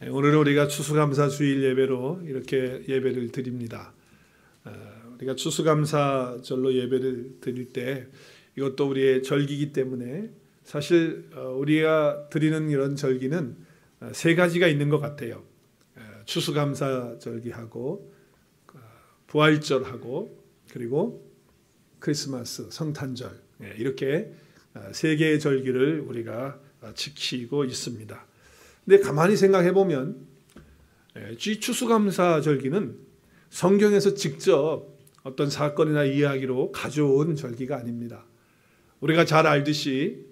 오늘은 우리가 추수감사 주일 예배로 이렇게 예배를 드립니다. 우리가 추수감사절로 예배를 드릴 때 이것도 우리의 절기이기 때문에 사실 우리가 드리는 이런 절기는 세 가지가 있는 것 같아요. 추수감사 절기하고 부활절하고 그리고 크리스마스, 성탄절, 이렇게 세 개의 절기를 우리가 지키고 있습니다. 근데 가만히 생각해 보면 이 추수감사 절기는 성경에서 직접 어떤 사건이나 이야기로 가져온 절기가 아닙니다. 우리가 잘 알듯이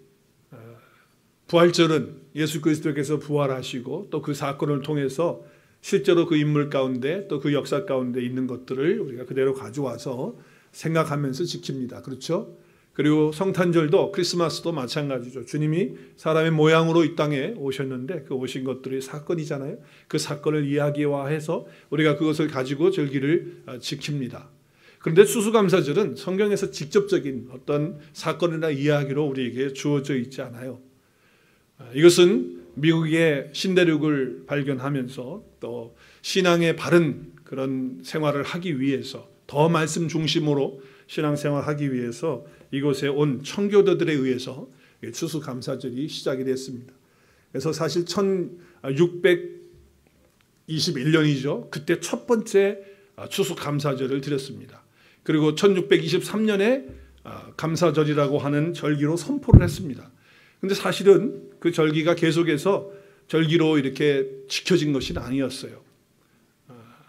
부활절은 예수 그리스도께서 부활하시고 또 그 사건을 통해서 실제로 그 인물 가운데 또 그 역사 가운데 있는 것들을 우리가 그대로 가져와서 생각하면서 지킵니다. 그렇죠? 그리고 성탄절도 크리스마스도 마찬가지죠. 주님이 사람의 모양으로 이 땅에 오셨는데 그 오신 것들이 사건이잖아요. 그 사건을 이야기화해서 우리가 그것을 가지고 절기를 지킵니다. 그런데 추수감사절은 성경에서 직접적인 어떤 사건이나 이야기로 우리에게 주어져 있지 않아요. 이것은 미국의 신대륙을 발견하면서 또 신앙의 바른 그런 생활을 하기 위해서 더 말씀 중심으로 신앙생활을 하기 위해서 이곳에 온 청교도들에 의해서 추수감사절이 시작이 됐습니다. 그래서 사실 1621년이죠. 그때 첫 번째 추수감사절을 드렸습니다. 그리고 1623년에 감사절이라고 하는 절기로 선포를 했습니다. 그런데 사실은 그 절기가 계속해서 절기로 이렇게 지켜진 것이 아니었어요.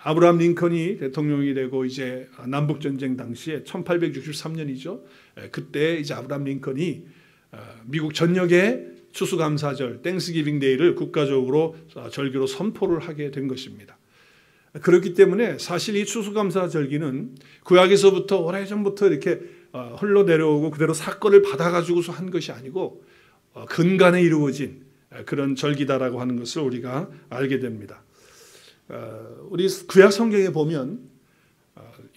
아브라함 링컨이 대통령이 되고 이제 남북전쟁 당시에 1863년이죠. 그때 이제 아브라함 링컨이 미국 전역에 추수감사절, 땡스기빙 데이를 국가적으로 절기로 선포를 하게 된 것입니다. 그렇기 때문에 사실 이 추수감사절기는 구약에서부터 오래전부터 이렇게 흘러내려오고 그대로 사건을 받아가지고서 한 것이 아니고 근간에 이루어진 그런 절기다라고 하는 것을 우리가 알게 됩니다. 우리 구약 성경에 보면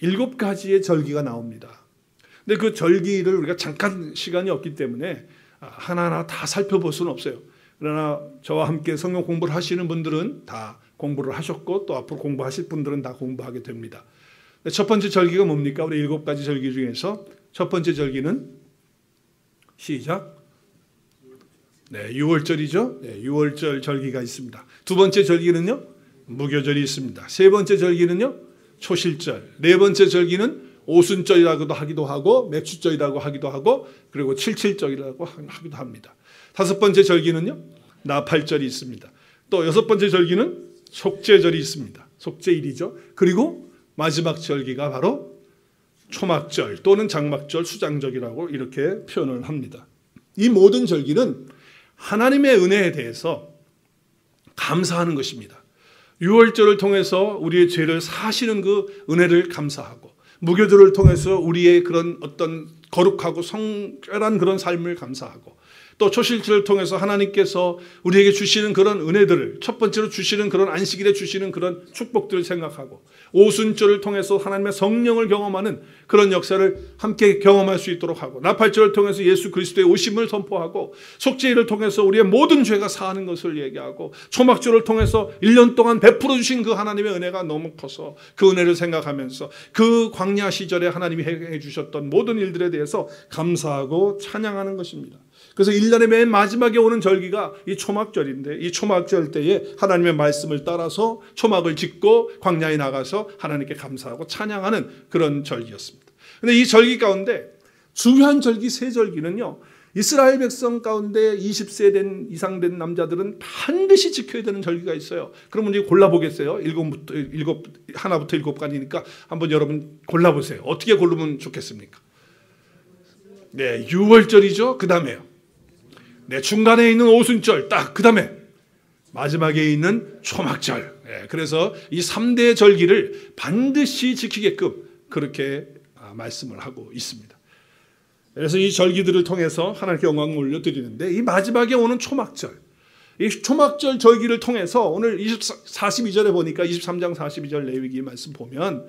7가지의 절기가 나옵니다. 근데 그 절기를 우리가 잠깐 시간이 없기 때문에 하나하나 다 살펴볼 수는 없어요. 그러나 저와 함께 성경 공부를 하시는 분들은 다 공부를 하셨고 또 앞으로 공부하실 분들은 다 공부하게 됩니다. 첫 번째 절기가 뭡니까? 우리 7가지 절기 중에서 첫 번째 절기는 시작. 네, 6월절이죠. 네, 6월절 절기가 있습니다. 두 번째 절기는요? 무교절이 있습니다. 세 번째 절기는요? 초실절. 네 번째 절기는 오순절이라고도 하기도 하고 맥추절이라고 하기도 하고 그리고 칠칠절이라고 하기도 합니다. 다섯 번째 절기는요? 나팔절이 있습니다. 또 여섯 번째 절기는 속죄절이 있습니다. 속죄일이죠. 그리고 마지막 절기가 바로 초막절 또는 장막절, 수장절이라고 이렇게 표현을 합니다. 이 모든 절기는 하나님의 은혜에 대해서 감사하는 것입니다. 6월절을 통해서 우리의 죄를 사하시는 그 은혜를 감사하고 무교절을 통해서 우리의 그런 어떤 거룩하고 성결한 그런 삶을 감사하고 또 초실절을 통해서 하나님께서 우리에게 주시는 그런 은혜들을 첫 번째로 주시는 그런 안식일에 주시는 그런 축복들을 생각하고 오순절을 통해서 하나님의 성령을 경험하는 그런 역사를 함께 경험할 수 있도록 하고 나팔절을 통해서 예수 그리스도의 오심을 선포하고 속죄일을 통해서 우리의 모든 죄가 사하는 것을 얘기하고 초막절을 통해서 1년 동안 베풀어 주신 그 하나님의 은혜가 너무 커서 그 은혜를 생각하면서 그 광야 시절에 하나님이 해 주셨던 모든 일들에 대해서 감사하고 찬양하는 것입니다. 그래서 1년의 맨 마지막에 오는 절기가 이 초막절인데 이 초막절 때에 하나님의 말씀을 따라서 초막을 짓고 광야에 나가서 하나님께 감사하고 찬양하는 그런 절기였습니다. 그런데 이 절기 가운데 중요한 절기 세 절기는요. 이스라엘 백성 가운데 20세 이상 된 남자들은 반드시 지켜야 되는 절기가 있어요. 그러면 이제 골라보겠어요. 하나부터 7가지니까 한번 여러분 골라보세요. 어떻게 고르면 좋겠습니까? 네, 6월절이죠. 그 다음에요. 네, 중간에 있는 오순절, 딱 그 다음에 마지막에 있는 초막절. 네, 그래서 이 3대 절기를 반드시 지키게끔 그렇게 말씀을 하고 있습니다. 그래서 이 절기들을 통해서 하나님께 영광을 올려드리는데 이 마지막에 오는 초막절, 이 초막절 절기를 통해서 오늘 42절에 보니까 23장 42절 레위기 말씀 보면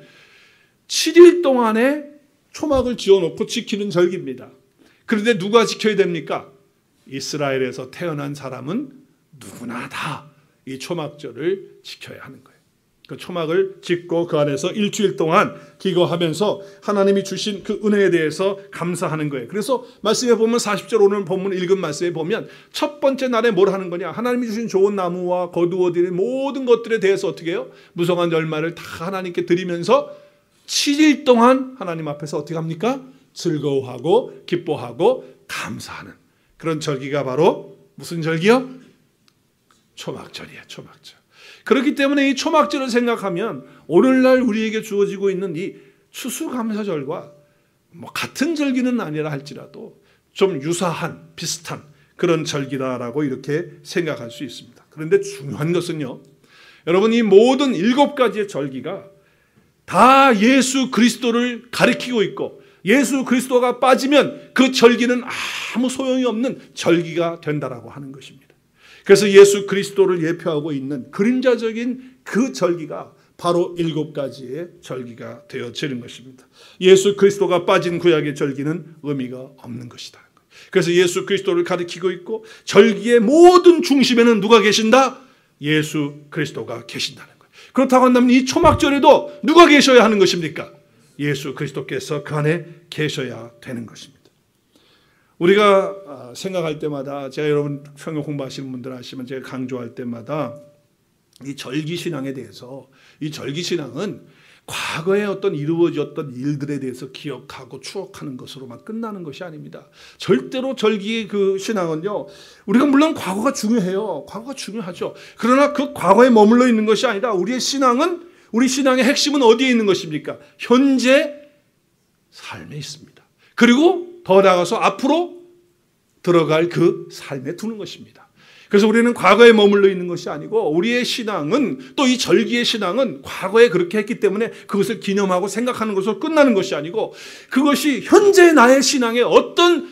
7일 동안에 초막을 지어놓고 지키는 절기입니다. 그런데 누가 지켜야 됩니까? 이스라엘에서 태어난 사람은 누구나 다 이 초막절을 지켜야 하는 거예요. 그 초막을 짓고 그 안에서 일주일 동안 기거하면서 하나님이 주신 그 은혜에 대해서 감사하는 거예요. 그래서 말씀에 보면 40절 오늘 본문 읽은 말씀에 보면 첫 번째 날에 뭘 하는 거냐? 하나님이 주신 좋은 나무와 거두어드린 모든 것들에 대해서 어떻게 해요? 무성한 열매를 다 하나님께 드리면서 7일 동안 하나님 앞에서 어떻게 합니까? 즐거워하고 기뻐하고 감사하는 그런 절기가 바로 무슨 절기요? 초막절이에요. 초막절. 그렇기 때문에 이 초막절을 생각하면 오늘날 우리에게 주어지고 있는 이 추수감사절과 뭐 같은 절기는 아니라 할지라도 좀 유사한 비슷한 그런 절기다라고 이렇게 생각할 수 있습니다. 그런데 중요한 것은요, 여러분 이 모든 7가지의 절기가 다 예수 그리스도를 가리키고 있고 예수 그리스도가 빠지면 그 절기는 아무 소용이 없는 절기가 된다라고 하는 것입니다. 그래서 예수 그리스도를 예표하고 있는 그림자적인 그 절기가 바로 7가지의 절기가 되어지는 것입니다. 예수 그리스도가 빠진 구약의 절기는 의미가 없는 것이다. 그래서 예수 그리스도를 가리키고 있고 절기의 모든 중심에는 누가 계신다? 예수 그리스도가 계신다는 거예요. 그렇다고 한다면 이 초막절에도 누가 계셔야 하는 것입니까? 예수 그리스도께서 그 안에 계셔야 되는 것입니다. 우리가 생각할 때마다 제가 여러분 성경 공부하시는 분들 아시면 제가 강조할 때마다 이 절기신앙에 대해서 이 절기신앙은 과거에 어떤 이루어졌던 일들에 대해서 기억하고 추억하는 것으로만 끝나는 것이 아닙니다. 절대로 절기의 그 신앙은요, 우리가 물론 과거가 중요해요. 과거가 중요하죠. 그러나 그 과거에 머물러 있는 것이 아니라 우리의 신앙은, 우리 신앙의 핵심은 어디에 있는 것입니까? 현재 삶에 있습니다. 그리고 더 나아가서 앞으로 들어갈 그 삶에 두는 것입니다. 그래서 우리는 과거에 머물러 있는 것이 아니고 우리의 신앙은, 또 이 절기의 신앙은 과거에 그렇게 했기 때문에 그것을 기념하고 생각하는 것으로 끝나는 것이 아니고 그것이 현재 나의 신앙에 어떤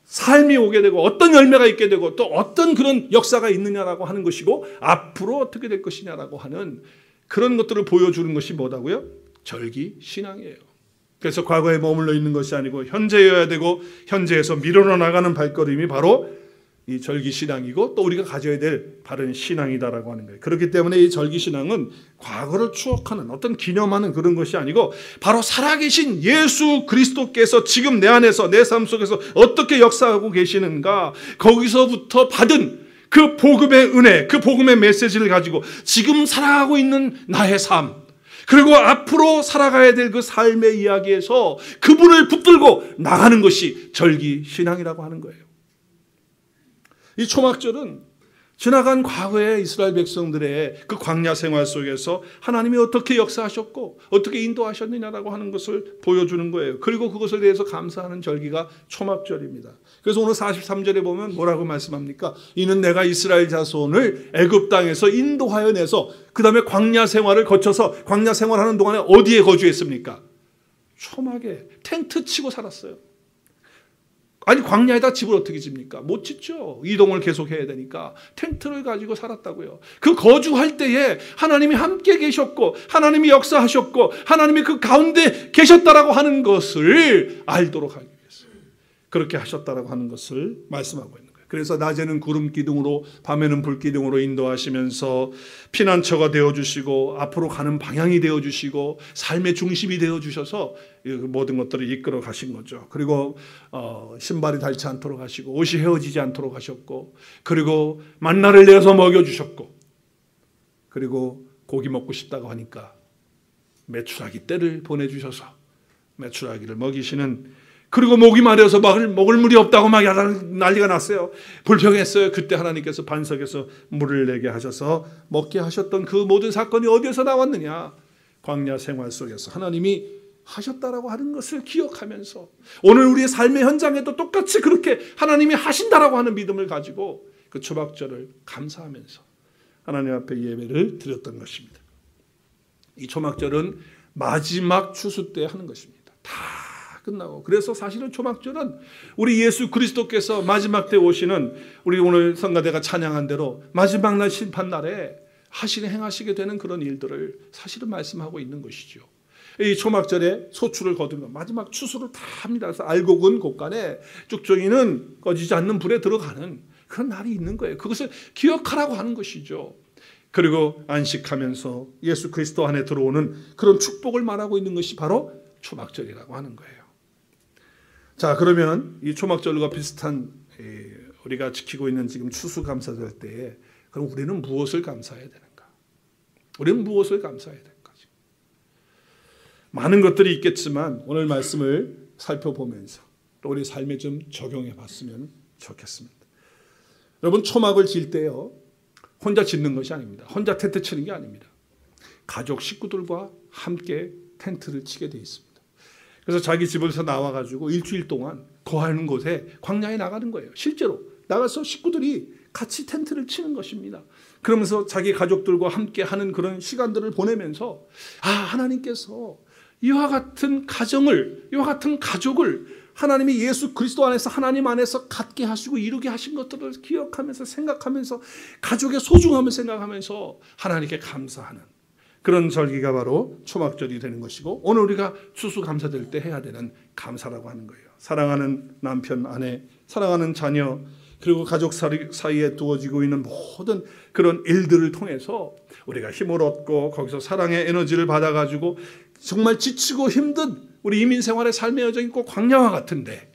삶이 오게 되고 어떤 열매가 있게 되고 또 어떤 그런 역사가 있느냐라고 하는 것이고 앞으로 어떻게 될 것이냐라고 하는 그런 것들을 보여주는 것이 뭐다고요? 절기 신앙이에요. 그래서 과거에 머물러 있는 것이 아니고 현재여야 되고 현재에서 밀어넣어 나가는 발걸음이 바로 이 절기신앙이고 또 우리가 가져야 될 바른 신앙이다라고 하는 거예요. 그렇기 때문에 이 절기신앙은 과거를 추억하는 어떤 기념하는 그런 것이 아니고 바로 살아계신 예수 그리스도께서 지금 내 안에서 내 삶 속에서 어떻게 역사하고 계시는가, 거기서부터 받은 그 복음의 은혜, 그 복음의 메시지를 가지고 지금 살아가고 있는 나의 삶, 그리고 앞으로 살아가야 될 그 삶의 이야기에서 그분을 붙들고 나가는 것이 절기신앙이라고 하는 거예요. 이 초막절은 지나간 과거의 이스라엘 백성들의 그 광야 생활 속에서 하나님이 어떻게 역사하셨고 어떻게 인도하셨느냐라고 하는 것을 보여주는 거예요. 그리고 그것에 대해서 감사하는 절기가 초막절입니다. 그래서 오늘 43절에 보면 뭐라고 말씀합니까? 이는 내가 이스라엘 자손을 애굽 땅에서 인도하여 내서 그 다음에 광야 생활을 거쳐서 광야 생활하는 동안에 어디에 거주했습니까? 초막에 텐트 치고 살았어요. 아니 광야에다 집을 어떻게 집니까? 못 짓죠. 이동을 계속해야 되니까 텐트를 가지고 살았다고요. 그 거주할 때에 하나님이 함께 계셨고 하나님이 역사하셨고 하나님이 그 가운데 계셨다라고 하는 것을 알도록 하기 위해서 그렇게 하셨다라고 하는 것을 말씀하고 있는 거예요. 그래서 낮에는 구름 기둥으로 밤에는 불 기둥으로 인도하시면서 피난처가 되어주시고 앞으로 가는 방향이 되어주시고 삶의 중심이 되어주셔서 모든 것들을 이끌어 가신 거죠. 그리고 신발이 닳지 않도록 하시고 옷이 헤어지지 않도록 하셨고 그리고 만나를 내어서 먹여주셨고 그리고 고기 먹고 싶다고 하니까 메추라기 떼를 보내주셔서 메추라기를 먹이시는, 그리고 목이 마려서 먹을 물이 없다고 막 난리가 났어요. 불평했어요. 그때 하나님께서 반석에서 물을 내게 하셔서 먹게 하셨던 그 모든 사건이 어디에서 나왔느냐? 광야 생활 속에서 하나님이 하셨다라고 하는 것을 기억하면서 오늘 우리의 삶의 현장에도 똑같이 그렇게 하나님이 하신다라고 하는 믿음을 가지고 그 초막절을 감사하면서 하나님 앞에 예배를 드렸던 것입니다. 이 초막절은 마지막 추수 때 하는 것입니다. 다 끝나고. 그래서 사실은 초막절은 우리 예수 그리스도께서 마지막 때 오시는, 우리 오늘 성가대가 찬양한 대로 마지막 날 심판날에 행하시게 되는 그런 일들을 사실은 말씀하고 있는 것이죠. 이 초막절에 소출을 거두면 마지막 추수를 다 합니다. 그래서 알곡은 곳간에 쭉정이는 꺼지지 않는 불에 들어가는 그런 날이 있는 거예요. 그것을 기억하라고 하는 것이죠. 그리고 안식하면서 예수 그리스도 안에 들어오는 그런 축복을 말하고 있는 것이 바로 초막절이라고 하는 거예요. 자, 그러면 이 초막절과 비슷한 우리가 지키고 있는 지금 추수감사절 때에 그럼 우리는 무엇을 감사해야 되는가? 우리는 무엇을 감사해야 되는가? 많은 것들이 있겠지만 오늘 말씀을 살펴보면서 또 우리 삶에 좀 적용해 봤으면 좋겠습니다. 여러분, 초막을 질 때요, 혼자 짓는 것이 아닙니다. 혼자 텐트 치는 게 아닙니다. 가족 식구들과 함께 텐트를 치게 돼 있습니다. 그래서 자기 집에서 나와가지고 일주일 동안 거하는 곳에 광야에 나가는 거예요. 실제로 나가서 식구들이 같이 텐트를 치는 것입니다. 그러면서 자기 가족들과 함께 하는 그런 시간들을 보내면서 하나님께서 이와 같은 가정을, 이와 같은 가족을 하나님이 예수 그리스도 안에서 하나님 안에서 갖게 하시고 이루게 하신 것들을 기억하면서 생각하면서 가족의 소중함을 생각하면서 하나님께 감사하는 그런 절기가 바로 초막절이 되는 것이고, 오늘 우리가 추수감사될 때 해야 되는 감사라고 하는 거예요. 사랑하는 남편, 아내, 사랑하는 자녀, 그리고 가족 사이에 두어지고 있는 모든 그런 일들을 통해서 우리가 힘을 얻고 거기서 사랑의 에너지를 받아가지고 정말 지치고 힘든 우리 이민생활의 삶의 여정이 꼭 광야와 같은데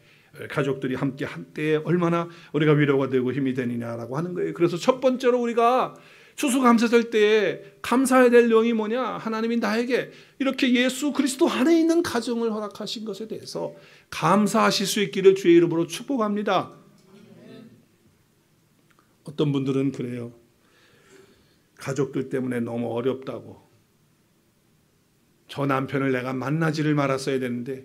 가족들이 함께 한때에 얼마나 우리가 위로가 되고 힘이 되느냐라고 하는 거예요. 그래서 첫 번째로 우리가 추수감사절 때에 감사해야 될 내용이 뭐냐? 하나님이 나에게 이렇게 예수 그리스도 안에 있는 가정을 허락하신 것에 대해서 감사하실 수 있기를 주의 이름으로 축복합니다. 어떤 분들은 그래요. 가족들 때문에 너무 어렵다고, 저 남편을 내가 만나지를 말았어야 되는데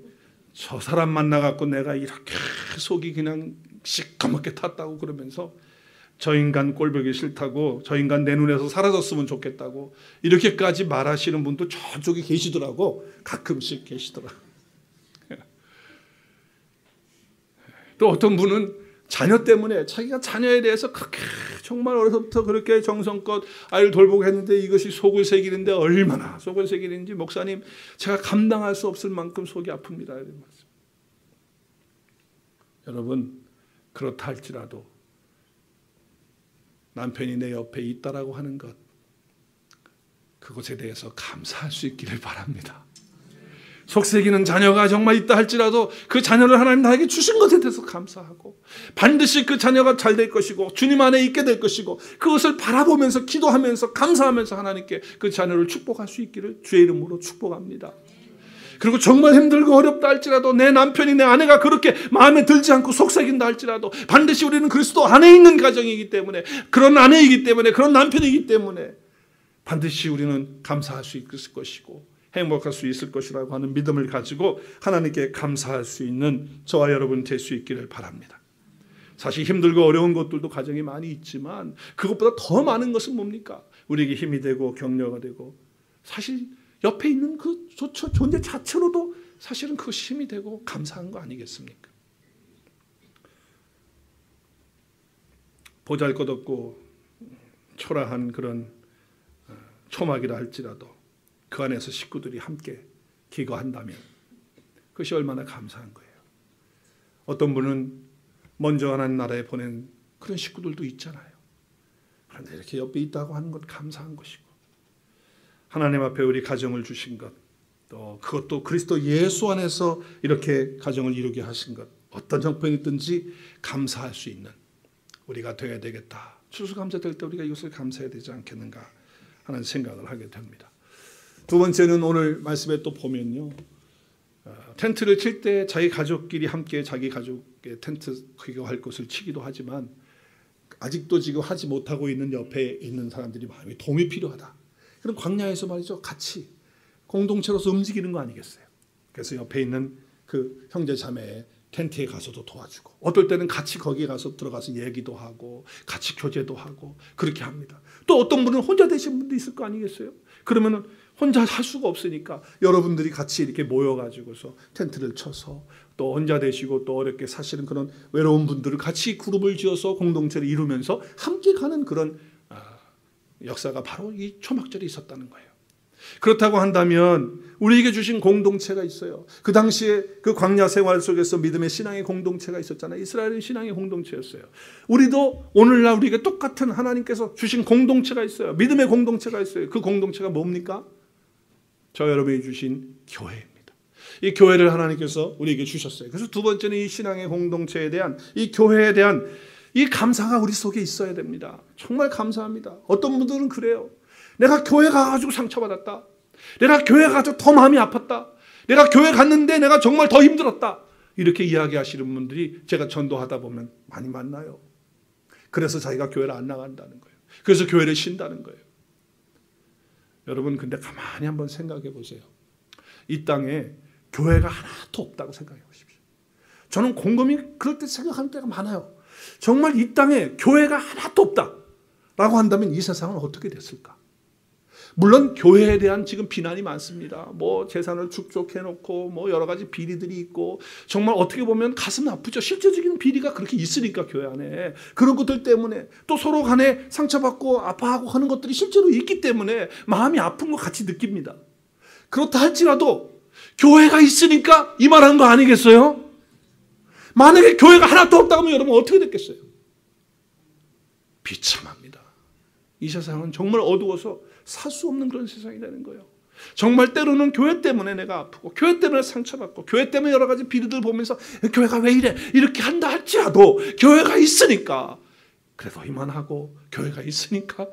저 사람 만나갖고 내가 이렇게 속이 그냥 시커멓게 탔다고 그러면서 저 인간 꼴보기 싫다고, 저 인간 내 눈에서 사라졌으면 좋겠다고 이렇게까지 말하시는 분도 저쪽에 계시더라고. 가끔씩 계시더라. 또 어떤 분은 자녀 때문에 자기가 자녀에 대해서 그렇게 정말 어려서부터 그렇게 정성껏 아이를 돌보고 했는데 이것이 속을 새기는데 얼마나 속을 새기는지 목사님 제가 감당할 수 없을 만큼 속이 아픕니다. 이런 말씀. 여러분, 그렇다 할지라도 남편이 내 옆에 있다라고 하는 것, 그것에 대해서 감사할 수 있기를 바랍니다. 속새기는 자녀가 정말 있다 할지라도 그 자녀를 하나님 나에게 주신 것에 대해서 감사하고, 반드시 그 자녀가 잘 될 것이고 주님 안에 있게 될 것이고 그것을 바라보면서 기도하면서 감사하면서 하나님께 그 자녀를 축복할 수 있기를 주의 이름으로 축복합니다. 그리고 정말 힘들고 어렵다 할지라도 내 남편이 내 아내가 그렇게 마음에 들지 않고 속삭인다 할지라도 반드시 우리는 그리스도 안에 있는 가정이기 때문에, 그런 아내이기 때문에, 그런 남편이기 때문에 반드시 우리는 감사할 수 있을 것이고 행복할 수 있을 것이라고 하는 믿음을 가지고 하나님께 감사할 수 있는 저와 여러분 될 수 있기를 바랍니다. 사실 힘들고 어려운 것들도 가정이 많이 있지만 그것보다 더 많은 것은 뭡니까? 우리에게 힘이 되고 격려가 되고, 사실 옆에 있는 그 존재 자체로도 사실은 그것이 힘이 되고 감사한 거 아니겠습니까? 보잘것없고 초라한 그런 초막이라 할지라도 그 안에서 식구들이 함께 기거한다면 그것이 얼마나 감사한 거예요. 어떤 분은 먼저 하나님 나라에 보낸 그런 식구들도 있잖아요. 그런데 이렇게 옆에 있다고 하는 것 감사한 것이고, 하나님 앞에 우리 가정을 주신 것, 또 그것도 그리스도 예수 안에서 이렇게 가정을 이루게 하신 것, 어떤 형편이든지 감사할 수 있는 우리가 되어야 되겠다. 추수감사될 때 우리가 이것을 감사해야 되지 않겠는가 하는 생각을 하게 됩니다. 두 번째는 오늘 말씀에 또 보면요, 텐트를 칠 때 자기 가족끼리 함께 자기 가족의 텐트 기거할 것을 치기도 하지만 아직도 지금 하지 못하고 있는 옆에 있는 사람들이 많이 도움이 필요하다. 그럼 광야에서 말이죠, 같이 공동체로서 움직이는 거 아니겠어요? 그래서 옆에 있는 그 형제 자매의 텐트에 가서도 도와주고, 어떨 때는 같이 거기에 가서 들어가서 얘기도 하고 같이 교제도 하고 그렇게 합니다. 또 어떤 분은 혼자 되신 분도 있을 거 아니겠어요? 그러면은 혼자 할 수가 없으니까 여러분들이 같이 이렇게 모여가지고서 텐트를 쳐서, 또 혼자 되시고 또 어렵게 사시는 그런 외로운 분들을 같이 그룹을 지어서 공동체를 이루면서 함께 가는 그런 역사가 바로 이 초막절에 있었다는 거예요. 그렇다고 한다면 우리에게 주신 공동체가 있어요. 그 당시에 그 광야 생활 속에서 믿음의 신앙의 공동체가 있었잖아요. 이스라엘은 신앙의 공동체였어요. 우리도 오늘날 우리에게 똑같은 하나님께서 주신 공동체가 있어요. 믿음의 공동체가 있어요. 그 공동체가 뭡니까? 저 여러분이 주신 교회입니다. 이 교회를 하나님께서 우리에게 주셨어요. 그래서 두 번째는 이 신앙의 공동체에 대한, 이 교회에 대한 이 감사가 우리 속에 있어야 됩니다. 정말 감사합니다. 어떤 분들은 그래요. 내가 교회 가가지고 상처받았다. 내가 교회 가서 더 마음이 아팠다. 내가 교회 갔는데 내가 정말 더 힘들었다. 이렇게 이야기하시는 분들이 제가 전도하다 보면 많이 만나요. 그래서 자기가 교회를 안 나간다는 거예요. 그래서 교회를 쉰다는 거예요. 여러분 근데 가만히 한번 생각해 보세요. 이 땅에 교회가 하나도 없다고 생각해 보십시오. 저는 곰곰이 그럴 때 생각하는 때가 많아요. 정말 이 땅에 교회가 하나도 없다라고 한다면 이 세상은 어떻게 됐을까? 물론 교회에 대한 지금 비난이 많습니다. 뭐 재산을 축적해놓고 뭐 여러 가지 비리들이 있고 정말 어떻게 보면 가슴 아프죠. 실제적인 비리가 그렇게 있으니까 교회 안에 그런 것들 때문에 또 서로 간에 상처받고 아파하고 하는 것들이 실제로 있기 때문에 마음이 아픈 것 같이 느낍니다. 그렇다 할지라도 교회가 있으니까 이 말한 거 아니겠어요? 만약에 교회가 하나도 없다고 하면 여러분 어떻게 됐겠어요? 비참합니다. 이 세상은 정말 어두워서 살 수 없는 그런 세상이 되는 거예요. 정말 때로는 교회 때문에 내가 아프고 교회 때문에 상처받고 교회 때문에 여러 가지 비리들 보면서 교회가 왜 이래 이렇게 한다 할지라도 교회가 있으니까 그래도 이만하고 교회가 있으니까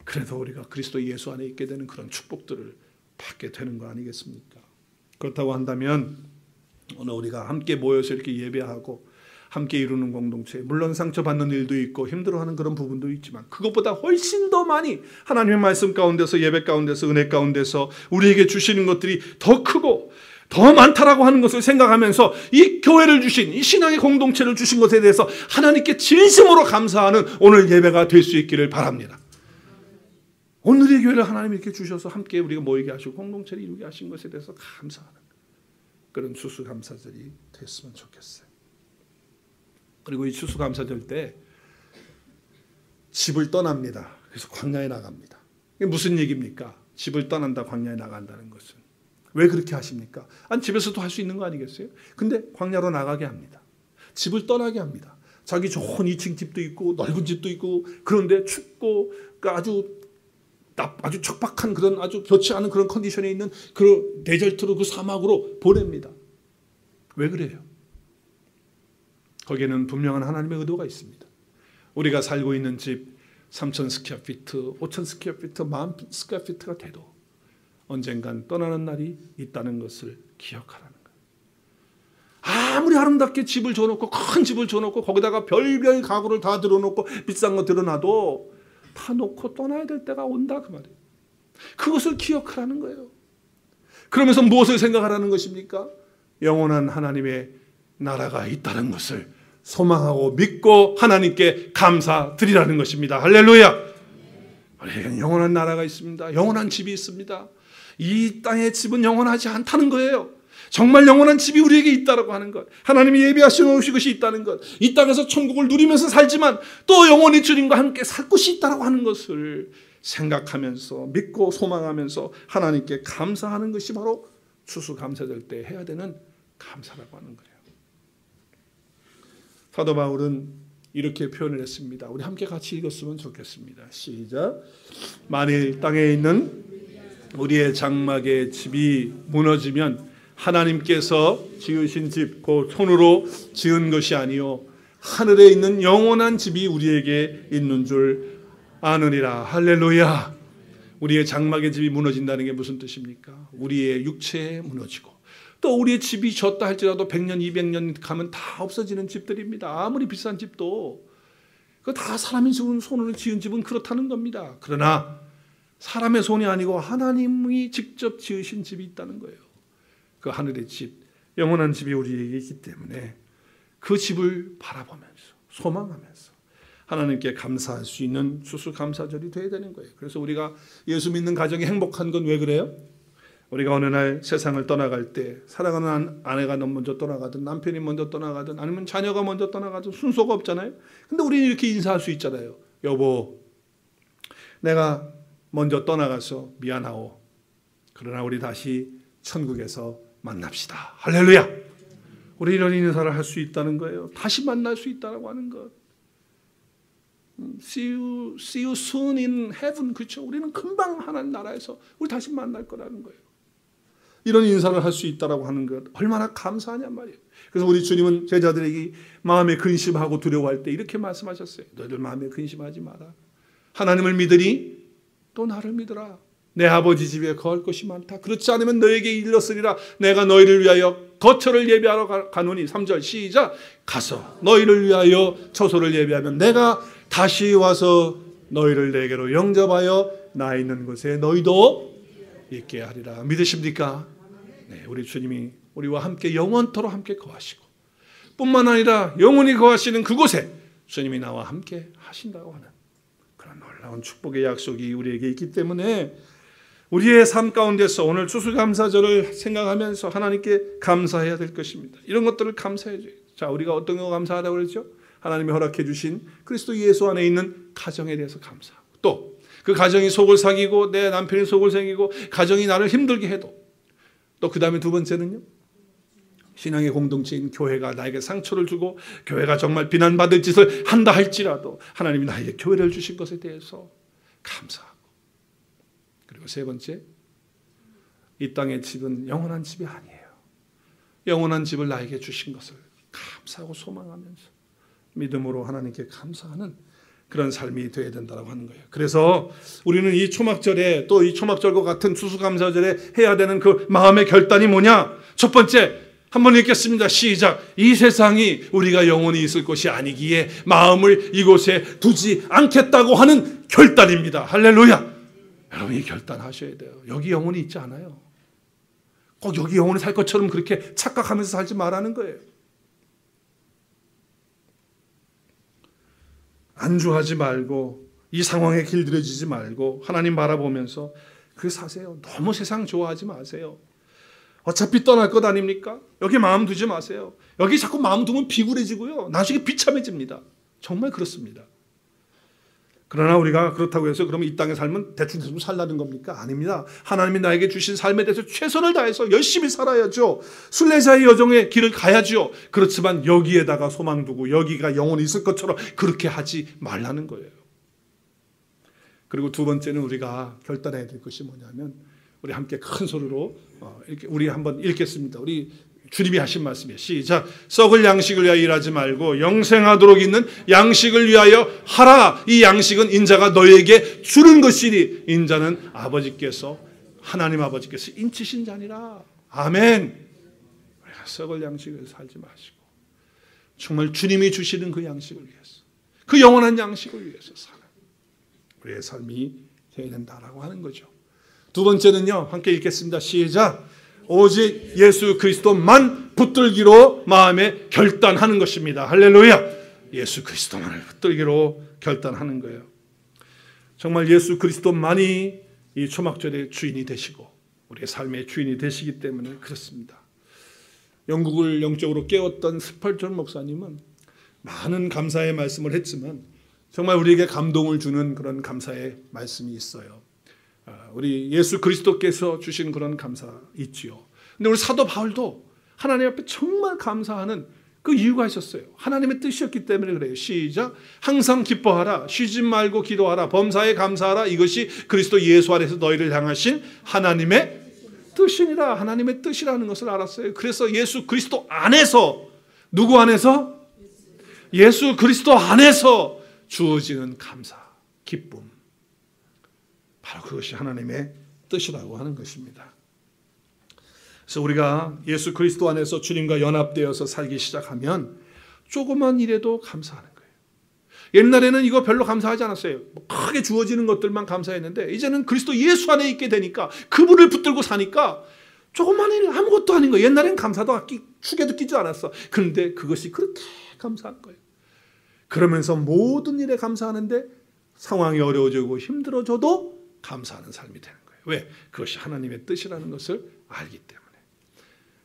그래도 우리가 그리스도 예수 안에 있게 되는 그런 축복들을 받게 되는 거 아니겠습니까? 그렇다고 한다면 오늘 우리가 함께 모여서 이렇게 예배하고 함께 이루는 공동체, 물론 상처받는 일도 있고 힘들어하는 그런 부분도 있지만 그것보다 훨씬 더 많이 하나님의 말씀 가운데서 예배 가운데서 은혜 가운데서 우리에게 주시는 것들이 더 크고 더 많다라고 하는 것을 생각하면서 이 교회를 주신, 이 신앙의 공동체를 주신 것에 대해서 하나님께 진심으로 감사하는 오늘 예배가 될 수 있기를 바랍니다. 오늘의 교회를 하나님이 이렇게 주셔서 함께 우리가 모이게 하시고 공동체를 이루게 하신 것에 대해서 감사하는 그런 추수감사절이 됐으면 좋겠어요. 그리고 이 추수감사절 때 집을 떠납니다. 그래서 광야에 나갑니다. 이게 무슨 얘기입니까? 집을 떠난다, 광야에 나간다는 것은. 왜 그렇게 하십니까? 아니 집에서도 할 수 있는 거 아니겠어요? 근데 광야로 나가게 합니다. 집을 떠나게 합니다. 자기 좋은 2층 집도 있고 넓은 집도 있고 그런데 춥고 아주 척박한 그런 아주 좋지 않은 그런 컨디션에 있는 그 데절트로 그 사막으로 보냅니다. 왜 그래요? 거기에는 분명한 하나님의 의도가 있습니다. 우리가 살고 있는 집 3,000 스퀘어피트, 5,000 스퀘어피트, 10,000 스퀘어피트가 돼도 언젠간 떠나는 날이 있다는 것을 기억하라는 거예요. 아무리 아름답게 집을 줘놓고 큰 집을 줘놓고 거기다가 별별 가구를 다 들어놓고 비싼 거 들어놔도 다 놓고 떠나야 될 때가 온다 그 말이에요. 그것을 기억하라는 거예요. 그러면서 무엇을 생각하라는 것입니까? 영원한 하나님의 나라가 있다는 것을 소망하고 믿고 하나님께 감사드리라는 것입니다. 할렐루야. 우리에게는 영원한 나라가 있습니다. 영원한 집이 있습니다. 이 땅의 집은 영원하지 않다는 거예요. 정말 영원한 집이 우리에게 있다고 하는 것, 하나님이 예비하신 것이 있다는 것, 이 땅에서 천국을 누리면서 살지만 또 영원히 주님과 함께 살 곳이 있다고 하는 것을 생각하면서 믿고 소망하면서 하나님께 감사하는 것이 바로 추수감사절 때 해야 되는 감사라고 하는 거예요. 사도 바울은 이렇게 표현을 했습니다. 우리 함께 같이 읽었으면 좋겠습니다. 시작. 만일 땅에 있는 우리의 장막의 집이 무너지면 하나님께서 지으신 집, 곧 손으로 지은 것이 아니요 하늘에 있는 영원한 집이 우리에게 있는 줄 아느니라. 할렐루야. 우리의 장막의 집이 무너진다는 게 무슨 뜻입니까? 우리의 육체에 무너지고 또 우리의 집이 졌다 할지라도 100년, 200년 가면 다 없어지는 집들입니다. 아무리 비싼 집도 그 다 사람이 손으로 지은 집은 그렇다는 겁니다. 그러나 사람의 손이 아니고 하나님이 직접 지으신 집이 있다는 거예요. 그 하늘의 집, 영원한 집이 우리에게 있기 때문에 그 집을 바라보면서 소망하면서 하나님께 감사할 수 있는 추수감사절이 되어야 되는 거예요. 그래서 우리가 예수 믿는 가정이 행복한 건 왜 그래요? 우리가 어느 날 세상을 떠나갈 때 사랑하는 아내가 먼저 떠나가든 남편이 먼저 떠나가든 아니면 자녀가 먼저 떠나가든 순서가 없잖아요. 근데 우리는 이렇게 인사할 수 있잖아요. 여보, 내가 먼저 떠나가서 미안하오. 그러나 우리 다시 천국에서 만납시다. 할렐루야. 우리 이런 인사를 할 수 있다는 거예요. 다시 만날 수 있다고 하는 것. See you soon in heaven. 그렇죠? 우리는 금방 하나님 나라에서 우리 다시 만날 거라는 거예요. 이런 인사를 할 수 있다고 하는 것 얼마나 감사하냔 말이에요. 그래서 우리 주님은 제자들에게 마음에 근심하고 두려워할 때 이렇게 말씀하셨어요. 너희들 마음에 근심하지 마라. 하나님을 믿으니 또 나를 믿으라. 내 아버지 집에 거할 것이 많다. 그렇지 않으면 너에게 일렀으리라. 내가 너희를 위하여 거처를 예비하러 가노니. 3절 시작. 가서 너희를 위하여 처소를 예비하면 내가 다시 와서 너희를 내게로 영접하여 나 있는 곳에 너희도 있게 하리라. 믿으십니까? 네, 우리 주님이 우리와 함께 영원토록 함께 거하시고 뿐만 아니라 영원히 거하시는 그곳에 주님이 나와 함께 하신다고 하는 그런 놀라운 축복의 약속이 우리에게 있기 때문에 우리의 삶 가운데서 오늘 추수감사절을 생각하면서 하나님께 감사해야 될 것입니다. 이런 것들을 감사해야죠. 자, 우리가 어떤 거 감사하다고 그랬죠? 하나님이 허락해 주신 그리스도 예수 안에 있는 가정에 대해서 감사하고 또 그 가정이 속을 사귀고 내 남편이 속을 새기고 가정이 나를 힘들게 해도 또 그 다음에 두 번째는요. 신앙의 공동체인 교회가 나에게 상처를 주고 교회가 정말 비난받을 짓을 한다 할지라도 하나님이 나에게 교회를 주신 것에 대해서 감사하고 그리고 세 번째 이 땅의 집은 영원한 집이 아니에요. 영원한 집을 나에게 주신 것을 감사하고 소망하면서 믿음으로 하나님께 감사하는 그런 삶이 되어야 된다고 하는 거예요. 그래서 우리는 이 초막절에 또 이 초막절과 같은 추수감사절에 해야 되는 그 마음의 결단이 뭐냐? 첫 번째 한번 읽겠습니다. 시작. 이 세상이 우리가 영원히 있을 것이 아니기에 마음을 이곳에 두지 않겠다고 하는 결단입니다. 할렐루야. 여러분 이 결단하셔야 돼요. 여기 영원히 있지 않아요. 꼭 여기 영원히 살 것처럼 그렇게 착각하면서 살지 말라는 거예요. 안주하지 말고 이 상황에 길들여지지 말고 하나님 바라보면서 그 사세요. 너무 세상 좋아하지 마세요. 어차피 떠날 것 아닙니까? 여기 마음 두지 마세요. 여기 자꾸 마음 두면 비굴해지고요. 나중에 비참해집니다. 정말 그렇습니다. 그러나 우리가 그렇다고 해서 그러면 이 땅의 삶은 대충 살라는 겁니까? 아닙니다. 하나님이 나에게 주신 삶에 대해서 최선을 다해서 열심히 살아야죠. 순례자의 여정의 길을 가야죠. 그렇지만 여기에다가 소망 두고 여기가 영원히 있을 것처럼 그렇게 하지 말라는 거예요. 그리고 두 번째는 우리가 결단해야 될 것이 뭐냐면 우리 함께 큰 소리로 이렇게 우리 한번 읽겠습니다. 우리 주님이 하신 말씀이에요. 시작. 썩을 양식을 위하여 일하지 말고 영생하도록 있는 양식을 위하여 하라. 이 양식은 인자가 너에게 주는 것이니 인자는 아버지께서 하나님 아버지께서 인치신 자니라. 아멘. 우리가 썩을 양식을 살지 마시고 정말 주님이 주시는 그 양식을 위해서 그 영원한 양식을 위해서 사는 우리의 삶이 되어야 된다라고 하는 거죠. 두 번째는요. 함께 읽겠습니다. 시작. 오직 예수 그리스도만 붙들기로 마음에 결단하는 것입니다. 할렐루야. 예수 그리스도만을 붙들기로 결단하는 거예요. 정말 예수 그리스도만이 이 초막절의 주인이 되시고 우리의 삶의 주인이 되시기 때문에 그렇습니다. 영국을 영적으로 깨웠던 스펄전 목사님은 많은 감사의 말씀을 했지만 정말 우리에게 감동을 주는 그런 감사의 말씀이 있어요. 우리 예수 그리스도께서 주신 그런 감사 있지요. 근데 우리 사도 바울도 하나님 앞에 정말 감사하는 그 이유가 있었어요. 하나님의 뜻이었기 때문에 그래요. 시작. 항상 기뻐하라. 쉬지 말고 기도하라. 범사에 감사하라. 이것이 그리스도 예수 안에서 너희를 향하신 하나님의 뜻이니라. 하나님의 뜻이라는 것을 알았어요. 그래서 예수 그리스도 안에서 누구 안에서? 예수 그리스도 안에서 주어지는 감사, 기쁨. 바로 그것이 하나님의 뜻이라고 하는 것입니다. 그래서 우리가 예수 그리스도 안에서 주님과 연합되어서 살기 시작하면 조그만 일에도 감사하는 거예요. 옛날에는 이거 별로 감사하지 않았어요. 크게 주어지는 것들만 감사했는데 이제는 그리스도 예수 안에 있게 되니까 그분을 붙들고 사니까 조그만 일 아무것도 아닌 거예요. 옛날에는 감사도 축에도 끼지 않았어. 그런데 그것이 그렇게 감사한 거예요. 그러면서 모든 일에 감사하는데 상황이 어려워지고 힘들어져도 감사하는 삶이 되는 거예요. 왜? 그것이 하나님의 뜻이라는 것을 알기 때문에.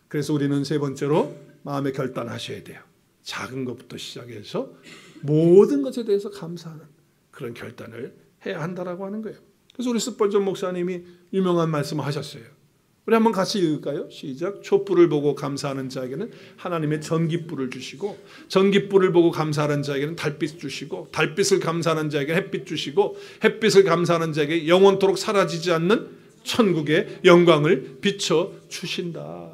그래서 우리는 세 번째로 마음의 결단하셔야 돼요. 작은 것부터 시작해서 모든 것에 대해서 감사하는 그런 결단을 해야 한다라고 하는 거예요. 그래서 우리 스펄전 목사님이 유명한 말씀을 하셨어요. 우리 한번 같이 읽을까요? 시작. 촛불을 보고 감사하는 자에게는 하나님의 전깃불을 주시고, 전깃불을 보고 감사하는 자에게는 달빛 주시고, 달빛을 감사하는 자에게 햇빛 주시고, 햇빛을 감사하는 자에게 영원토록 사라지지 않는 천국의 영광을 비춰 주신다.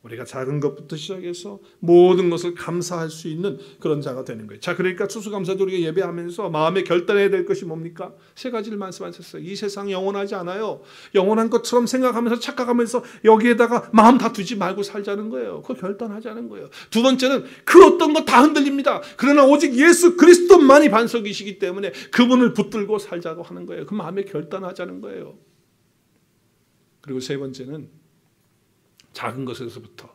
우리가 작은 것부터 시작해서 모든 것을 감사할 수 있는 그런 자가 되는 거예요. 자, 그러니까 추수감사절 우리가 예배하면서 마음에 결단해야 될 것이 뭡니까? 세 가지를 말씀하셨어요. 이 세상 영원하지 않아요. 영원한 것처럼 생각하면서 착각하면서 여기에다가 마음 다 두지 말고 살자는 거예요. 그걸 결단하자는 거예요. 두 번째는 그 어떤 것 다 흔들립니다. 그러나 오직 예수 그리스도만이 반석이시기 때문에 그분을 붙들고 살자고 하는 거예요. 그 마음에 결단하자는 거예요. 그리고 세 번째는 작은 것에서부터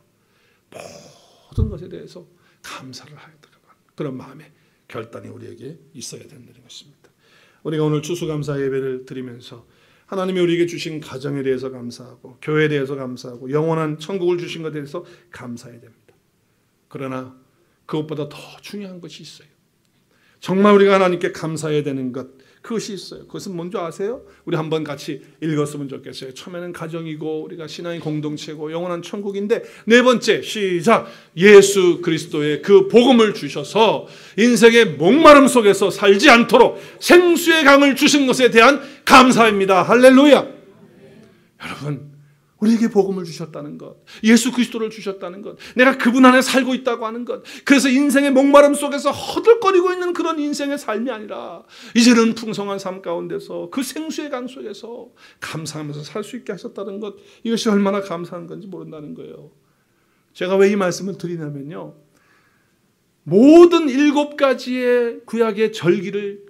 모든 것에 대해서 감사를 하였다. 그런 마음의 결단이 우리에게 있어야 된다는 것입니다. 우리가 오늘 추수감사 예배를 드리면서 하나님이 우리에게 주신 가정에 대해서 감사하고, 교회에 대해서 감사하고, 영원한 천국을 주신 것에 대해서 감사해야 됩니다. 그러나 그것보다 더 중요한 것이 있어요. 정말 우리가 하나님께 감사해야 되는 것, 그것이 있어요. 그것은 뭔지 아세요? 우리 한번 같이 읽었으면 좋겠어요. 처음에는 가정이고 우리가 신앙의 공동체고 영원한 천국인데, 네 번째 시작. 예수 그리스도의 그 복음을 주셔서 인생의 목마름 속에서 살지 않도록 생수의 강을 주신 것에 대한 감사입니다. 할렐루야. 여러분, 우리에게 복음을 주셨다는 것, 예수 그리스도를 주셨다는 것, 내가 그분 안에 살고 있다고 하는 것, 그래서 인생의 목마름 속에서 허들거리고 있는 그런 인생의 삶이 아니라 이제는 풍성한 삶 가운데서 그 생수의 강 속에서 감사하면서 살 수 있게 하셨다는 것, 이것이 얼마나 감사한 건지 모른다는 거예요. 제가 왜 이 말씀을 드리냐면요, 모든 7가지의 구약의 절기를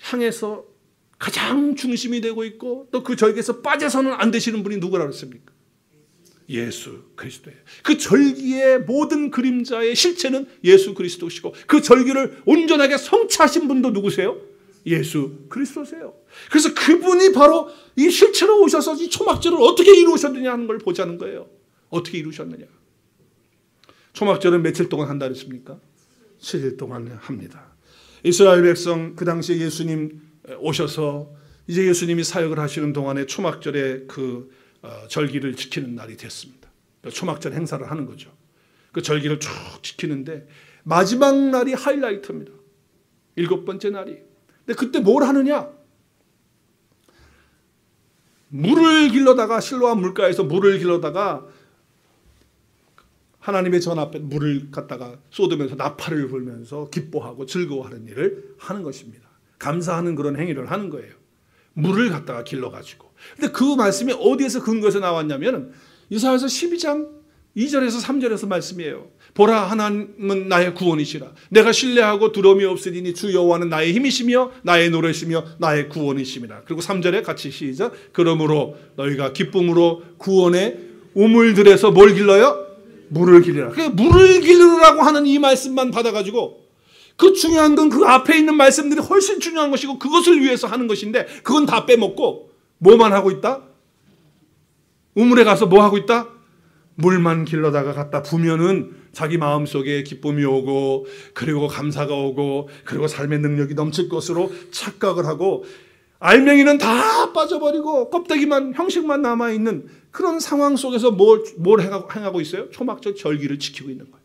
향해서 가장 중심이 되고 있고 또 그 절기에서 빠져서는 안 되시는 분이 누구라고 했습니까? 예수 그리스도예요. 그 절기의 모든 그림자의 실체는 예수 그리스도시고, 그 절기를 온전하게 성취하신 분도 누구세요? 예수 그리스도세요. 그래서 그분이 바로 이 실체로 오셔서 이 초막절을 어떻게 이루셨느냐 하는 걸 보자는 거예요. 어떻게 이루셨느냐. 초막절은 며칠 동안 한다 그랬습니까? 7일 동안 합니다. 이스라엘 백성, 그 당시에 예수님 오셔서 이제 예수님이 사역을 하시는 동안에 초막절의 그 절기를 지키는 날이 됐습니다. 초막절 행사를 하는 거죠. 그 절기를 쭉 지키는데 마지막 날이 하이라이트입니다. 7번째 날이. 근데 그때 뭘 하느냐? 물을 길러다가, 실로암 물가에서 물을 길러다가 하나님의 전 앞에 물을 갖다가 쏟으면서 나팔을 불면서 기뻐하고 즐거워하는 일을 하는 것입니다. 감사하는 그런 행위를 하는 거예요. 물을 갖다가 길러가지고. 근데 그 말씀이 어디에서 근거해서 나왔냐면 이사야서 12장 2절에서 3절에서 말씀이에요. 보라, 하나님은 나의 구원이시라. 내가 신뢰하고 두려움이 없으리니 주 여호와는 나의 힘이시며 나의 노래시며 나의 구원이심이라. 그리고 3절에 같이 시작. 그러므로 너희가 기쁨으로 구원의 우물들에서 뭘 길러요? 물을 길러라. 그러니까 물을 길르라고 하는 이 말씀만 받아가지고, 그 중요한 건 그 앞에 있는 말씀들이 훨씬 중요한 것이고 그것을 위해서 하는 것인데 그건 다 빼먹고 뭐만 하고 있다? 우물에 가서 뭐 하고 있다? 물만 길러다가 갖다 부면은 자기 마음속에 기쁨이 오고 그리고 감사가 오고 그리고 삶의 능력이 넘칠 것으로 착각을 하고, 알맹이는 다 빠져버리고 껍데기만, 형식만 남아있는 그런 상황 속에서 뭘 행하고 있어요? 초막절 절기를 지키고 있는 거예요.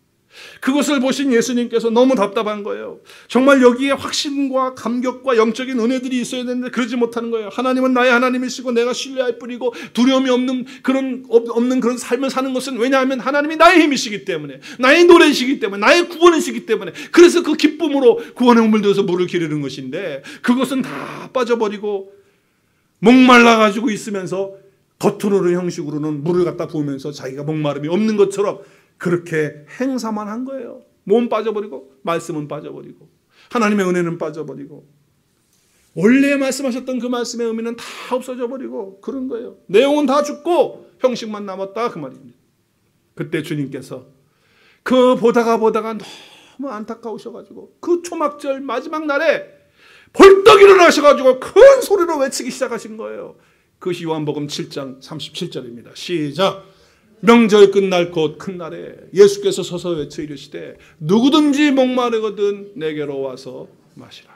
그것을 보신 예수님께서 너무 답답한 거예요. 정말 여기에 확신과 감격과 영적인 은혜들이 있어야 되는데 그러지 못하는 거예요. 하나님은 나의 하나님이시고 내가 신뢰할 뿐이고 두려움이 없는 그런 삶을 사는 것은, 왜냐하면 하나님이 나의 힘이시기 때문에, 나의 노래이시기 때문에, 나의 구원이시기 때문에, 그래서 그 기쁨으로 구원의 우물들에서 물을 기르는 것인데 그것은 다 빠져버리고 목말라가지고 있으면서 겉으로는 형식으로는 물을 갖다 부으면서 자기가 목마름이 없는 것처럼 그렇게 행사만 한 거예요. 몸 빠져버리고 말씀은 빠져버리고 하나님의 은혜는 빠져버리고 원래 말씀하셨던 그 말씀의 의미는 다 없어져 버리고 그런 거예요. 내용은 다 죽고 형식만 남았다 그 말입니다. 그때 주님께서 그 보다가 너무 안타까우셔가지고 그 초막절 마지막 날에 벌떡 일어나셔가지고 큰 소리로 외치기 시작하신 거예요. 그것이 요한복음 7장 37절입니다. 시작. 명절 끝날 곧 큰 날에 예수께서 서서 외쳐 이르시되 누구든지 목마르거든 내게로 와서 마시라.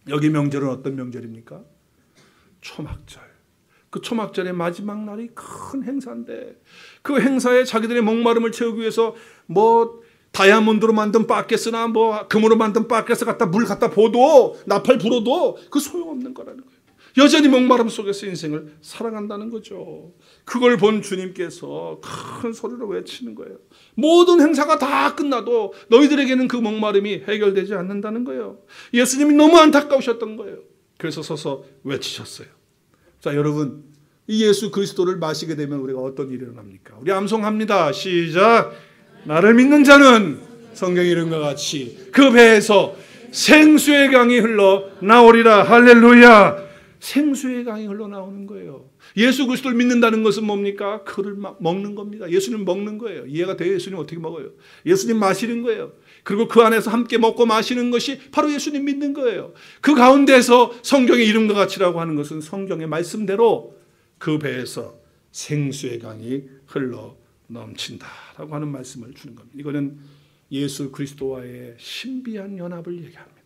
여기 명절은 어떤 명절입니까? 초막절. 그 초막절의 마지막 날이 큰 행사인데 그 행사에 자기들의 목마름을 채우기 위해서 뭐 다이아몬드로 만든 바켓이나 뭐 금으로 만든 바켓을 갖다 물 갖다 부어도 나팔 불어도 그 소용없는 거라는 거예요. 여전히 목마름 속에서 인생을 살아간다는 거죠. 그걸 본 주님께서 큰 소리로 외치는 거예요. 모든 행사가 다 끝나도 너희들에게는 그 목마름이 해결되지 않는다는 거예요. 예수님이 너무 안타까우셨던 거예요. 그래서 서서 외치셨어요. 자, 여러분, 이 예수 그리스도를 마시게 되면 우리가 어떤 일이 일어납니까? 우리 암송합니다. 시작. 나를 믿는 자는 성경의 이름과 같이 그 배에서 생수의 강이 흘러 나오리라. 할렐루야. 생수의 강이 흘러나오는 거예요. 예수 그리스도를 믿는다는 것은 뭡니까? 그를 먹는 겁니다. 예수님 먹는 거예요. 이해가 돼요? 예수님 어떻게 먹어요? 예수님 마시는 거예요. 그리고 그 안에서 함께 먹고 마시는 것이 바로 예수님 믿는 거예요. 그 가운데서 성경의 이름과 같이라고 하는 것은 성경의 말씀대로 그 배에서 생수의 강이 흘러 넘친다라고 하는 말씀을 주는 겁니다. 이거는 예수 그리스도와의 신비한 연합을 얘기합니다.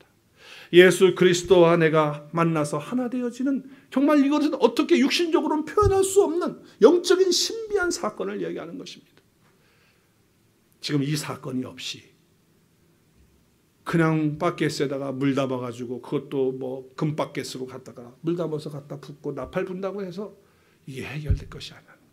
예수 그리스도와 내가 만나서 하나 되어지는, 정말 이것은 어떻게 육신적으로는 표현할 수 없는 영적인 신비한 사건을 얘기하는 것입니다. 지금 이 사건이 없이 그냥 바켓에다가 물 담아가지고 그것도 뭐 금바켓으로 갖다가 물 담아서 갖다 붓고 나팔 분다고 해서 이게 해결될 것이 아니라는 거예요.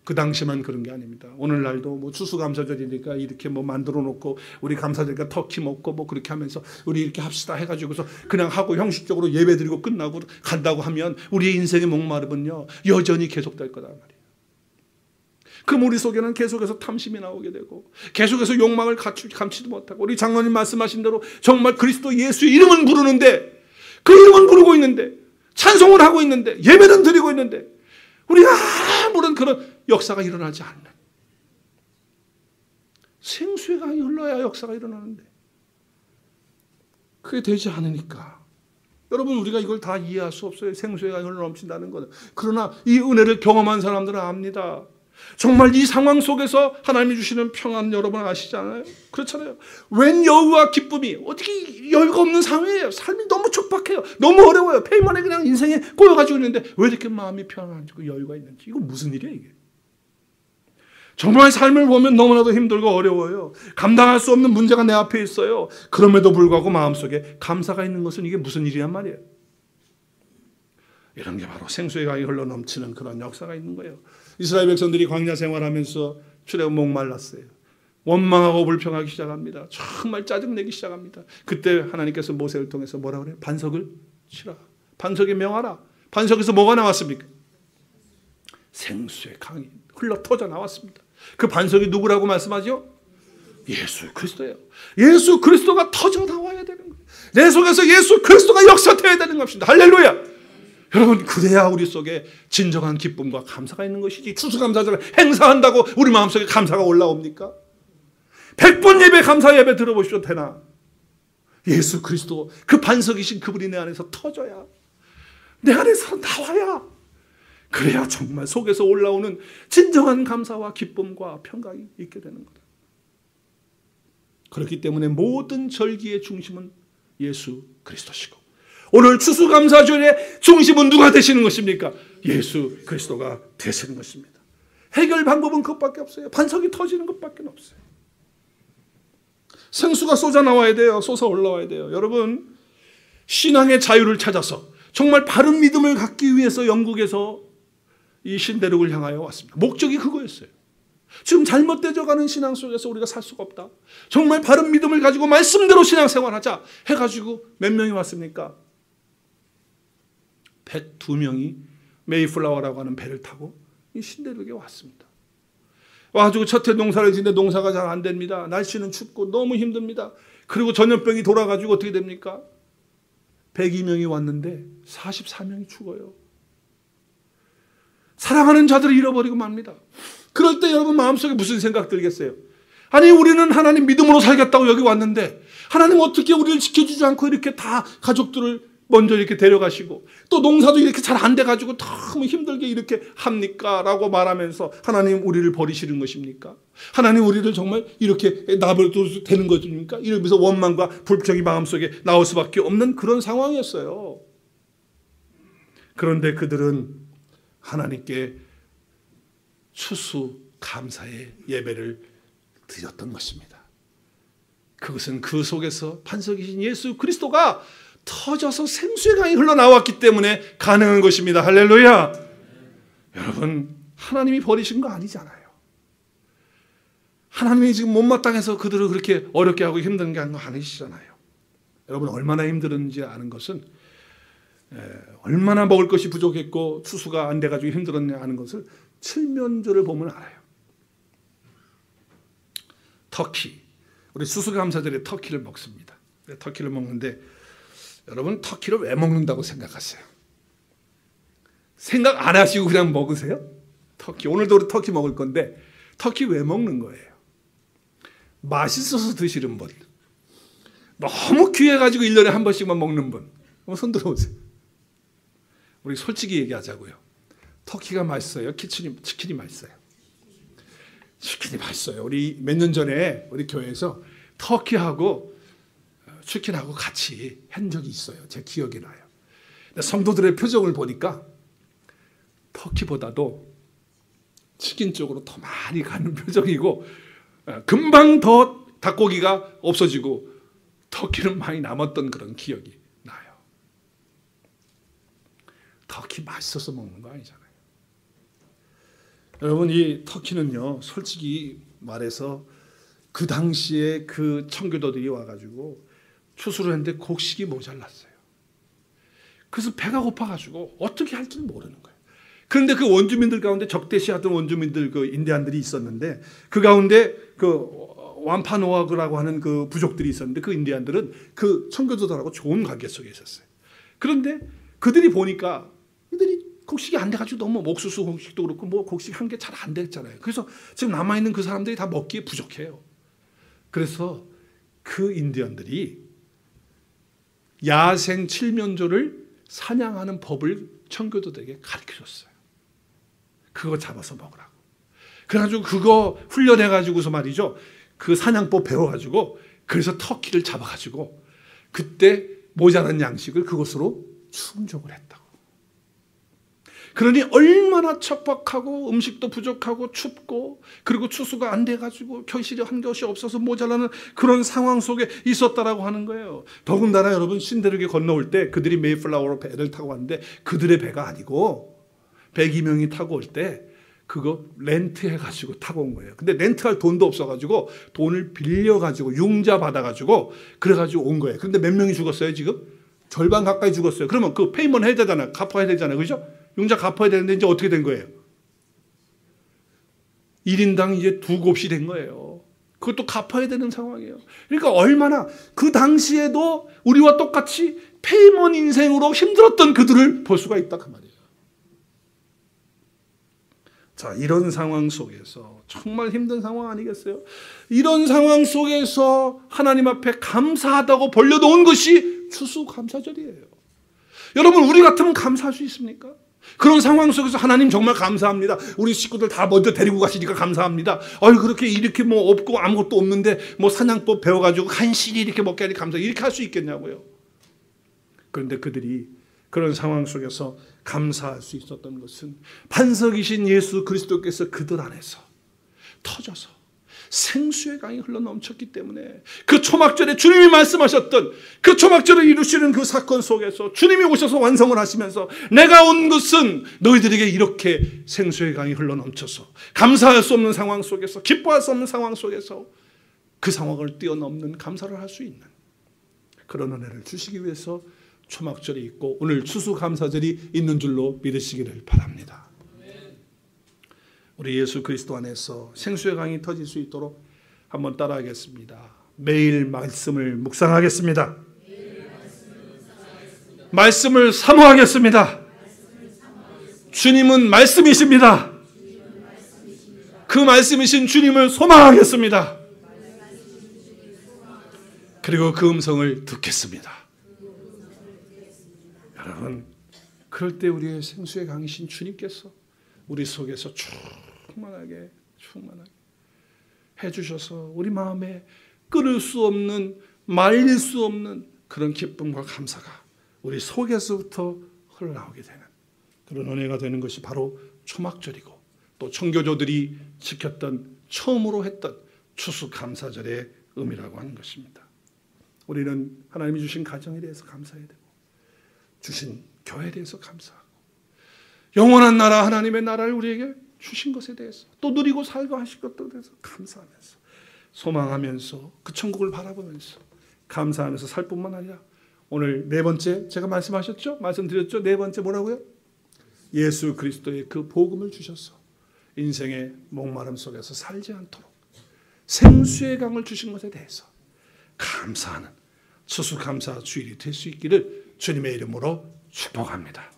그 당시만 그런 게 아닙니다. 오늘날도 뭐 추수감사절이니까 이렇게 뭐 만들어 놓고 우리 감사절이니까 터키 먹고 뭐 그렇게 하면서 우리 이렇게 합시다 해가지고서 그냥 하고 형식적으로 예배 드리고 끝나고 간다고 하면 우리의 인생의 목마름은요 여전히 계속될 거다 말이에요. 그럼 우리 속에는 계속해서 탐심이 나오게 되고 계속해서 욕망을 감추지도 못하고, 우리 장로님 말씀하신 대로 정말 그리스도 예수의 이름은 부르는데, 그 이름은 부르고 있는데, 찬송을 하고 있는데, 예배는 드리고 있는데 우리가 아무런 그런 역사가 일어나지 않는, 생수의 강이 흘러야 역사가 일어나는데 그게 되지 않으니까 여러분, 우리가 이걸 다 이해할 수 없어요. 생수의 강이 흘러 넘친다는 것은. 그러나 이 은혜를 경험한 사람들은 압니다. 정말 이 상황 속에서 하나님이 주시는 평안 여러분 아시잖아요. 그렇잖아요. 웬 여유와 기쁨이, 어떻게 여유가 없는 상황이에요. 삶이 너무 촉박해요. 너무 어려워요. 폐만에 그냥 인생에 꼬여가지고 있는데 왜 이렇게 마음이 평안하고 여유가 있는지, 이거 무슨 일이야 이게. 정말 삶을 보면 너무나도 힘들고 어려워요. 감당할 수 없는 문제가 내 앞에 있어요. 그럼에도 불구하고 마음속에 감사가 있는 것은 이게 무슨 일이란 말이에요. 이런 게 바로 생수의 강이 흘러 넘치는 그런 역사가 있는 거예요. 이스라엘 백성들이 광야 생활하면서 출애굽 목말랐어요. 원망하고 불평하기 시작합니다. 정말 짜증내기 시작합니다. 그때 하나님께서 모세를 통해서 뭐라 그래요? 반석을 치라. 반석에 명하라. 반석에서 뭐가 나왔습니까? 생수의 강이 흘러 터져 나왔습니다. 그 반석이 누구라고 말씀하죠? 예수 그리스도예요. 예수 그리스도가 터져 나와야 되는 거예요. 내 속에서 예수 그리스도가 역사되어야 되는 것입니다. 할렐루야. 여러분, 그래야 우리 속에 진정한 기쁨과 감사가 있는 것이지. 추수감사절을 행사한다고 우리 마음속에 감사가 올라옵니까? 100번 예배, 감사 예배 들어보십시오. 되나? 예수 그리스도 그 반석이신 그분이 내 안에서 터져야, 내 안에서 나와야, 그래야 정말 속에서 올라오는 진정한 감사와 기쁨과 평강이 있게 되는 거다. 그렇기 때문에 모든 절기의 중심은 예수 그리스도시고, 오늘 추수감사절의 중심은 누가 되시는 것입니까? 예수 그리스도가 되시는 것입니다. 해결 방법은 그것밖에 없어요. 반석이 터지는 것밖에 없어요. 생수가 쏟아 나와야 돼요. 쏟아 올라와야 돼요. 여러분, 신앙의 자유를 찾아서 정말 바른 믿음을 갖기 위해서 영국에서 이 신대륙을 향하여 왔습니다. 목적이 그거였어요. 지금 잘못되어가는 신앙 속에서 우리가 살 수가 없다. 정말 바른 믿음을 가지고 말씀대로 신앙생활하자 해가지고 몇 명이 왔습니까? 102명이 메이플라워라고 하는 배를 타고 이 신대륙에 왔습니다. 와가지고 첫 해 농사를 짓는데 농사가 잘 안 됩니다. 날씨는 춥고 너무 힘듭니다. 그리고 전염병이 돌아가지고 어떻게 됩니까? 102명이 왔는데 44명이 죽어요. 사랑하는 자들을 잃어버리고 맙니다. 그럴 때 여러분 마음속에 무슨 생각 들겠어요? 아니, 우리는 하나님 믿음으로 살겠다고 여기 왔는데 하나님 어떻게 우리를 지켜주지 않고 이렇게 다 가족들을 먼저 이렇게 데려가시고 또 농사도 이렇게 잘 안 돼가지고 너무 힘들게 이렇게 합니까? 라고 말하면서 하나님 우리를 버리시는 것입니까? 하나님 우리를 정말 이렇게 놔버려도 되는 것입니까? 이러면서 원망과 불평이 마음속에 나올 수밖에 없는 그런 상황이었어요. 그런데 그들은 하나님께 추수 감사의 예배를 드렸던 것입니다. 그것은 그 속에서 반석이신 예수 그리스도가 터져서 생수의 강이 흘러나왔기 때문에 가능한 것입니다. 할렐루야. 여러분, 하나님이 버리신 거 아니잖아요. 하나님이 지금 못마땅해서 그들을 그렇게 어렵게 하고 힘든 게 아니시잖아요. 여러분, 얼마나 힘들었는지 아는 것은 얼마나 먹을 것이 부족했고 추수가 안 돼가지고 힘들었냐 하는 것을 칠면조를 보면 알아요. 터키, 우리 추수감사절에 터키를 먹습니다. 터키를 먹는데 여러분, 터키를 왜 먹는다고 생각하세요? 생각 안 하시고 그냥 먹으세요? 터키, 오늘도 우리 터키 먹을 건데 터키 왜 먹는 거예요? 맛있어서 드시는 분, 너무 귀해가지고 1년에 한 번씩만 먹는 분, 한번 손 들어보세요. 우리 솔직히 얘기하자고요. 터키가 맛있어요? 치킨이 맛있어요? 치킨이 맛있어요. 우리 몇 년 전에 우리 교회에서 터키하고 치킨하고 같이 한 적이 있어요. 제 기억이 나요. 성도들의 표정을 보니까 터키보다도 치킨 쪽으로 더 많이 가는 표정이고, 금방 더 닭고기가 없어지고 터키는 많이 남았던 그런 기억이 나요. 터키 맛있어서 먹는 거 아니잖아요. 여러분, 이 터키는요, 솔직히 말해서 그 당시에 그 청교도들이 와가지고 추수를 했는데 곡식이 모자랐어요. 그래서 배가 고파가지고 어떻게 할지 모르는 거예요. 그런데 그 원주민들 가운데 적대시하던 원주민들, 그 인디안들이 있었는데, 그 가운데 그 완파노아그라고 하는 그 부족들이 있었는데, 그 인디안들은 그 청교도들하고 좋은 관계 속에 있었어요. 그런데 그들이 보니까 이들이 곡식이 안 돼가지고 너무 옥수수 곡식도 그렇고 뭐 곡식 한 개 잘 안 됐잖아요. 그래서 지금 남아있는 그 사람들이 다 먹기에 부족해요. 그래서 그 인디언들이 야생 칠면조를 사냥하는 법을 청교도들에게 가르쳐줬어요. 그거 잡아서 먹으라고. 그래가지고 그거 훈련해가지고서 말이죠, 그 사냥법 배워가지고, 그래서 터키를 잡아가지고 그때 모자란 양식을 그것으로 충족을 했다고. 그러니 얼마나 척박하고 음식도 부족하고 춥고, 그리고 추수가 안 돼가지고 결실이 한 것이 없어서 모자라는 그런 상황 속에 있었다라고 하는 거예요. 더군다나 여러분, 신대륙에 건너올 때 그들이 메이플라워로 배를 타고 왔는데 그들의 배가 아니고 102명이 타고 올 때 그거 렌트해가지고 타고 온 거예요. 근데 렌트할 돈도 없어가지고 돈을 빌려가지고 융자 받아가지고 그래가지고 온 거예요. 그런데 몇 명이 죽었어요 지금? 절반 가까이 죽었어요. 그러면 그 페이먼 해야 되잖아요. 갚아야 되잖아요. 그죠? 융자 갚아야 되는데 이제 어떻게 된 거예요? 1인당 이제 2곱이 된 거예요. 그것도 갚아야 되는 상황이에요. 그러니까 얼마나 그 당시에도 우리와 똑같이 페이먼 인생으로 힘들었던 그들을 볼 수가 있다 그 말이에요. 자, 이런 상황 속에서 정말 힘든 상황 아니겠어요? 이런 상황 속에서 하나님 앞에 감사하다고 벌려놓은 것이 추수감사절이에요. 여러분, 우리 같으면 감사할 수 있습니까? 그런 상황 속에서 하나님 정말 감사합니다. 우리 식구들 다 먼저 데리고 가시니까 감사합니다. 그렇게 이렇게 뭐 없고 아무것도 없는데 뭐 사냥법 배워가지고 간신히 이렇게 먹게 하니 감사, 이렇게 할 수 있겠냐고요. 그런데 그들이 그런 상황 속에서 감사할 수 있었던 것은 반석이신 예수 그리스도께서 그들 안에서 터져서 생수의 강이 흘러넘쳤기 때문에, 그 초막절에 주님이 말씀하셨던 그 초막절을 이루시는 그 사건 속에서 주님이 오셔서 완성을 하시면서, 내가 온 것은 너희들에게 이렇게 생수의 강이 흘러넘쳐서 감사할 수 없는 상황 속에서, 기뻐할 수 없는 상황 속에서 그 상황을 뛰어넘는 감사를 할 수 있는 그런 은혜를 주시기 위해서 초막절이 있고 오늘 추수감사절이 있는 줄로 믿으시기를 바랍니다. 우리 예수 그리스도 안에서 생수의 강이 터질 수 있도록 한번 따라하겠습니다. 매일 말씀을 묵상하겠습니다. 말씀을 사모하겠습니다. 주님은 말씀이십니다. 그 말씀이신 주님을 소망하겠습니다. 그리고 그 음성을 듣겠습니다. 여러분, 그럴 때 우리의 생수의 강이신 주님께서 우리 속에서 충만하게 해주셔서 우리 마음에 끊을 수 없는, 말릴 수 없는 그런 기쁨과 감사가 우리 속에서부터 흘러나오게 되는 그런 은혜가 되는 것이 바로 초막절이고 또 청교도들이 지켰던 처음으로 했던 추수감사절의 의미라고 하는 것입니다. 우리는 하나님이 주신 가정에 대해서 감사해야 되고 주신 교회에 대해서 감사하고 영원한 나라 하나님의 나라를 우리에게 주신 것에 대해서 또 누리고 살고 하신 것들에 대해서 감사하면서 소망하면서 그 천국을 바라보면서 감사하면서 살 뿐만 아니라 오늘 네 번째 제가 말씀드렸죠? 네 번째 뭐라고요? 예수 그리스도의 그 복음을 주셔서 인생의 목마름 속에서 살지 않도록 생수의 강을 주신 것에 대해서 감사하는 추수감사 주일이 될 수 있기를 주님의 이름으로 축복합니다.